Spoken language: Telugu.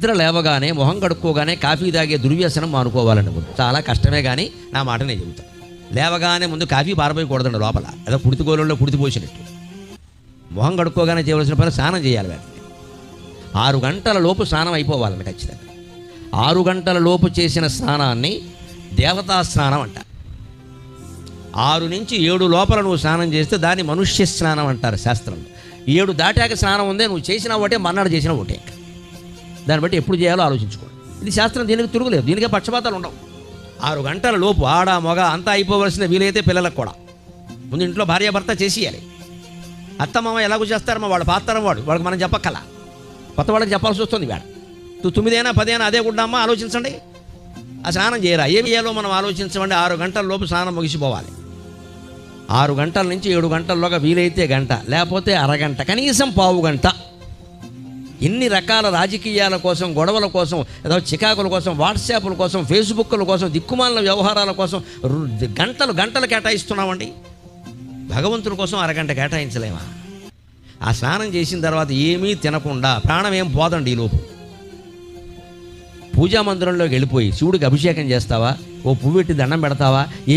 నిద్ర లేవగానే మొహం కడుక్కోగానే కాఫీ తాగే దుర్వ్యసనం మానుకోవాలండి. ముందు చాలా కష్టమే, కానీ నా మాట నేను చెబుతాను. లేవగానే ముందు కాఫీ పారపోయకూడదండి లోపల, ఏదో పుడితిగోళంలో పుడితిపోసినట్టు. మొహం కడుక్కోగానే చేయవలసిన పని స్నానం చేయాలి. వెంటనే 6 గంటల లోపు స్నానం అయిపోవాలండి ఖచ్చితంగా. 6 గంటల లోపు చేసిన స్నానాన్ని దేవతా స్నానం అంటారు. 6 నుంచి 7 లోపల నువ్వు స్నానం చేస్తే దాన్ని మనుష్య స్నానం అంటారు శాస్త్రంలో. 7 దాటాక స్నానం ఉందే, నువ్వు చేసిన ఒకటే, మన్నాడు చేసిన ఒకటే. దాన్ని బట్టి ఎప్పుడు చేయాలో ఆలోచించుకోండి. ఇది శాస్త్రం, దీనికి తిరుగులేదు, దీనికే పక్షపాతాలు ఉండవు. 6 గంటల లోపు ఆడ మగ అంతా అయిపోవలసిన, వీలైతే పిల్లలకు కూడా ముందు ఇంట్లో భార్యాభర్త చేసేయాలి. అత్తమామ ఎలాగో చేస్తారమ్మా, వాడు పాత్రం వాడికి మనం చెప్పక్కల, కొత్త వాళ్ళకి చెప్పాల్సి వస్తుంది. వాడు 9 అయినా 10 అయినా అదే గుడ్డమ్మా, ఆలోచించండి. ఆ స్నానం చేయరా, ఏమి చేయాలో మనం ఆలోచించమండి. 6 గంటల లోపు స్నానం ముగిసిపోవాలి. 6 గంటల నుంచి 7 గంటల్లోగా వీలైతే గంట, లేకపోతే అరగంట, కనీసం పావు గంట. ఇన్ని రకాల రాజకీయాల కోసం, గొడవల కోసం, ఏదో చికాకుల కోసం, వాట్సాప్ల కోసం, ఫేస్బుక్ల కోసం, దిక్కుమాలిన వ్యవహారాల కోసం గంటలు కేటాయిస్తున్నామండి. భగవంతుడి కోసం అరగంట కేటాయించలేమా? ఆ స్నానం చేసిన తర్వాత ఏమీ తినకుండా ప్రాణం ఏం పోదండి. ఈలోపు పూజా మందిరంలోకి వెళ్ళిపోయి శివుడికి అభిషేకం చేస్తావా, ఓ పువ్వు పెట్టి దండం పెడతావా?